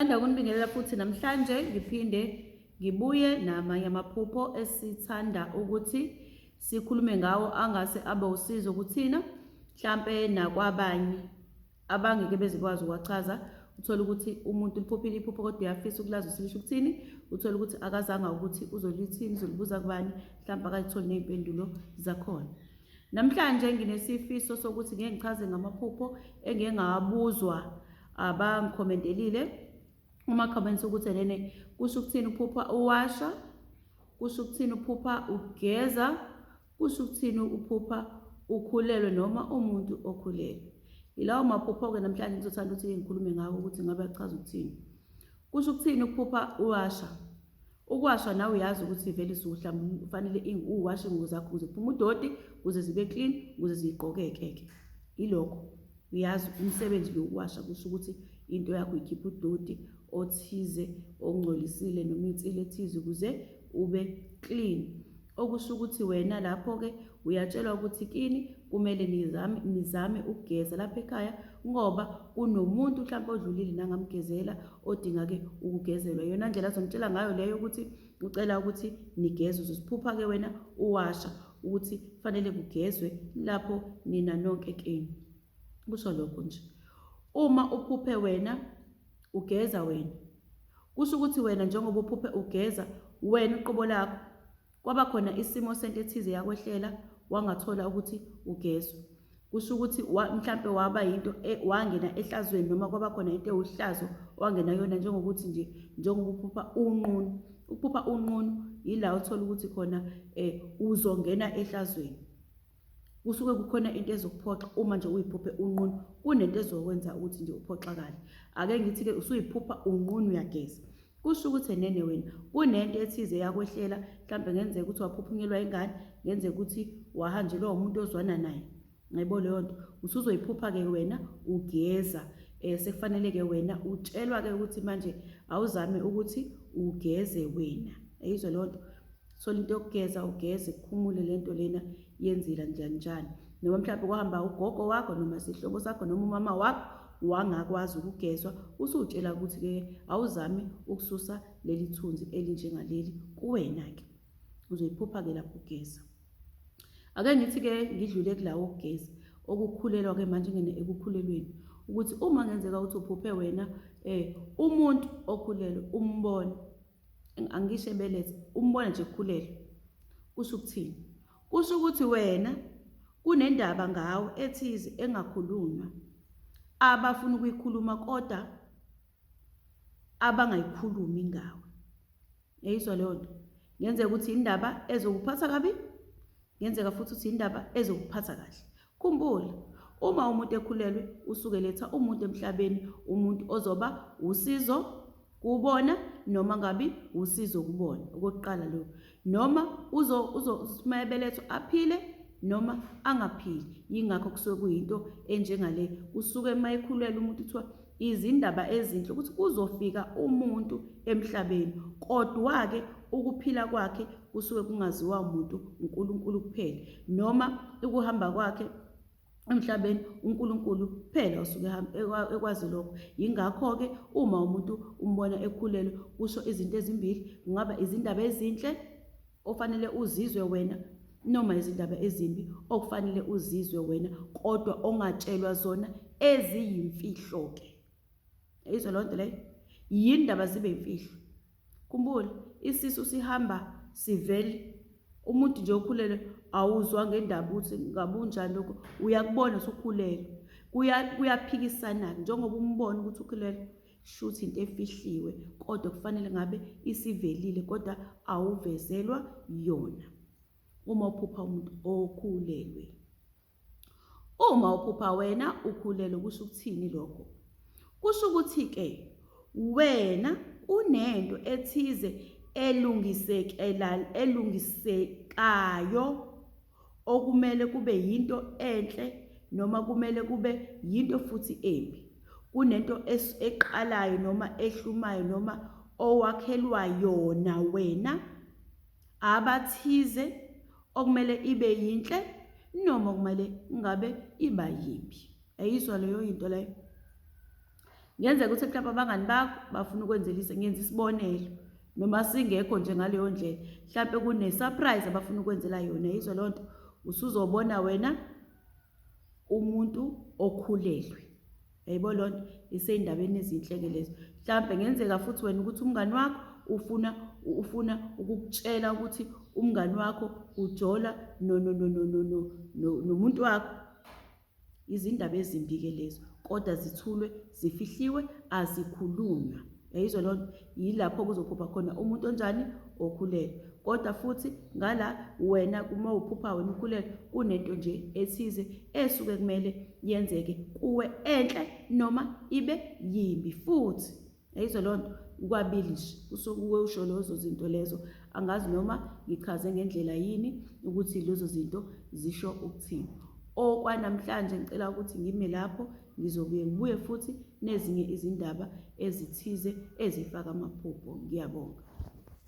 Ngithanda ukunibingelela futhi namhlanje ngiphinde ngibuye namanye amaphupho esithanda ukuthi sikhulume ngawo angase abe usizo kuthina mhlambe nakwabanye abangeke bezikwazi ukwachaza. Uthola ukuthi umuntu liphuphile iphupho kodwa uyafisa ukulazi usilisho ukuthini, uthola ukuthi akazanga ukuthi uzolithini, uzolibuza kubani, mhlawumbe akayitholi nezimpendulo zakhona. Namhlanje nginesifiso sokuthi ngeke ngichaze ngamaphupho engeke ngabuzwa abangikhomentelile. Uma comments ukuthi nene kusho ukuthini uphupha uwasha, kusho ukuthini uphupha ugeza, kusho ukuthini uphupha ukhulelwe noma umuntu okhulelwe. Ilawo maphupho ke namhlanje ngizothanda ukuthi ngikhulume ngawo ukuthi ngabe achaza ukuthini. Kusho ukuthini uphupha uwasha. Ukwasha nawe uyazi ukuthi vele mhlawumbe kufanele uwashe ingubo zakho ukuze kuphume udoti, ukuze zibe clean, ukuze ziqokeke. Ilokho uyazi umsebenzi lokuwasha kusho ukuthi into yakho ikhipha udoti othize ongcolisile noma insile ethize ukuze ube clean. Okusho ukuthi wena lapho ke uyatshelwa ukuthi kini kumele nizame ukugeza lapha ekhaya ngoba kunomuntu mhlawumbe odlulile nangamgezela odinga ke ukugezelwa. Yona ndlela azonitshela ngayo leyo ukuthi ucela ukuthi nigeze. Uzosiphupha ke wena uwasha ukuthi kufanele kugezwe lapho nina nonke kini. Kusho lokho nje. Uma uphuphe wena ugeza wena, kusho ukuthi wena njengoba uphuphe ugeza wena uqobo lakho kwaba khona isimo sento ethize yakwehlela wangathola ukuthi ugezwe. Kusho ukuthi mhlambe waba into wangena ehlazweni noma kwaba khona into ewuhlazo wangena yona njengokuthi nje njengoba uphupha unqunu. Uphupha unqunu ila uthola ukuthi khona uzongena ehlazweni. Kusuke kukhona into ezokuphoxa uma nje uyiphuphe unqunu kunento ezokwenza ukuthi nje uphoxakale. Ake ngithi ke usuyiphupha unqunu uyageza. Kusho ukuthi nene wena kunento ethize yakwehlela mhlambe ngenzeka ukuthi waphuphunyelwa ingane, ngenzeka ukuthi wahanjelwa umuntu ozwana naye. Ngayibo leyo nto usuzoyiphupha ke wena ugeza. Sekufanele ke wena utshelwa ke ukuthi manje awuzame ukuthi ugeze wena. Ayizwa leyo nto. Sola into yokugeza ugeze kukhumule lento lena yenzila njani. Noma mhlawumbe kuhamba ugogo wakho noma isihlobo sakho noma umama wakho wangakwazi ukugezwa, usutshela ukuthi ke awuzame ukususa leli thunzi elinjengaleli kuwena ke. Uzoyiphupha ke lapho ugeza. Ake ngithi ke ngidlule kulawo ukugeza okukhulelwa ke manje ngene ekukhulelweni ukuthi uma ngenzeka ukuthi uphuphe wena umuntu okhulelwe umbone, angisho ebelethe, umbone nje kukhulelwe. Kusho ukuthini? Kusho ukuthi wena kunendaba ngawe ethize engakhulunywa abafuna ukuyikhuluma kodwa abangayikhulumi ngawe. Yayizwa leyo nto. Ngenzeka ukuthi indaba ezokuphatha kabi, ngenzeka futhi ukuthi indaba ezokuphatha kahle. Khumbula, uma umuntu ekhulelwe usuke letha umuntu emhlabeni, umuntu ozoba usizo kubona noma ngabi usizo kubona. Okokuqala lo noma uzobeletho aphile noma angaphili. Yingakho kusuke kuyinto enjengale. Usuke emayikhulelwe umuntu uthiwa izindaba ezinhle ukuthi kuzofika umuntu emhlabeni kodwa ke ukuphila kwakhe kusuke kungaziwa umuntu uNkulunkulu kuphela noma ukuhamba kwakhe emhlabeni uNkulunkulu kuphela usuke ekwazi lokho. Yingakho ke uma umuntu umbona ekhulelwe kusho izinto ezimbili, kungaba izindaba ezinhle ofanele uzizwe wena noma izindaba ezimbi okufanele uzizwe wena kodwa ongatshelwa zona eziyimfihlo ke. Ayizwa leyo nto leyo. Yindaba zibe imfihlo. Khumbula isisu sihamba sivele. Umuntu nje okhulelwe awuzwa ngendaba ukuthi ngabunjani lokho, uyakubona usukhulelwe. Kuyaphikisana njengoba umbona ukuthi ukhulelwe shuthi into efihliwe kodwa kufanele ngabe isivelile kodwa awuvezelwa yona. Uma uphupha umuntu okhulelwe, uma uphupha wena ukhulelwe kusho ukuthini lokho? Kusho ukuthi ke wena unento ethize elungisekayo okumele kube yinto enhle noma kumele kube yinto futhi embi. Kunento eqalayo noma ehlumayo noma owakhelwa yona wena abathize okumele ibe yinhle noma kumele ngabe iba yimbi. Ayizwa leyo into leyo. Ngenzeka ukuthi mhlawumbe abangani bakho bafuna ukwenzelisa, ngenza isibonelo, noma singekho nje ngaleyo ndlela, mhlawumbe kune-surprise abafuna ukwenzela yona. Yizwa loo nto, usuzobona wena umuntu okhulelwe. Yayibo loo nto, isey'ndabeni ezinhle-ke lezo. Mhlawumbe ngenzeka futhi wena ukuthi umngani wakho ufuna ukukutshela ukuthi umngani wakho ujola nomuntu wakho. Izindaba ezimbi-ke lezo, kodwa zithulwe, zifihliwe, azikhulunywa. Yayizwa loo nto, yilapho kuzophupha khona umuntu onjani, okhulelwe. Kodwa futhi ngala wena uma uphupha wena ukhulelwe, kunento nje ethize esuke kumele yenzeke kuwe enhle noma ibe yimbi futhi. Yayizwa loo nto, ukabili nje usuke usho lezo zinto lezo. Angazi noma ngichaze ngendlela yini ukuthi lezo zinto zisho ukuthini. Okwanamhlanje ngicela ukuthi ngime lapho, ngibuye futhi nezinye izindaba ezithize ezifaka amaphupho. Ngiyabonga.